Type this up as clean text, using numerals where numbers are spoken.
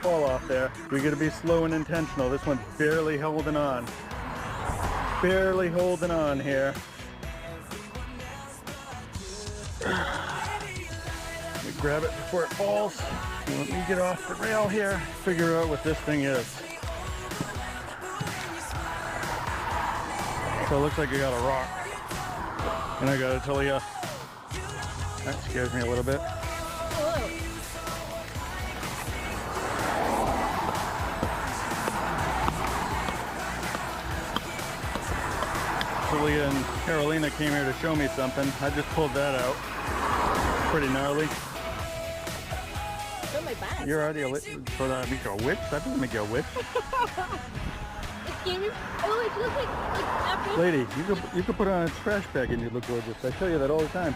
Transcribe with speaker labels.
Speaker 1: fall off there. We gotta be slow and intentional. This one's barely holding on. Barely holding on here. Let me grab it before it falls. Let me get off the rail here. Figure out what this thing is. So it looks like I got a rock. And I gotta tell you, that scares me a little bit. Julia and Carolina came here to show me something. I just pulled that out. Pretty gnarly.
Speaker 2: Show my back.
Speaker 1: You're already a witch? That doesn't make you a witch.
Speaker 2: It scared me. Oh, it looks like apple.
Speaker 1: Lady, you could put on a trash bag and you look gorgeous. I tell you that all the time.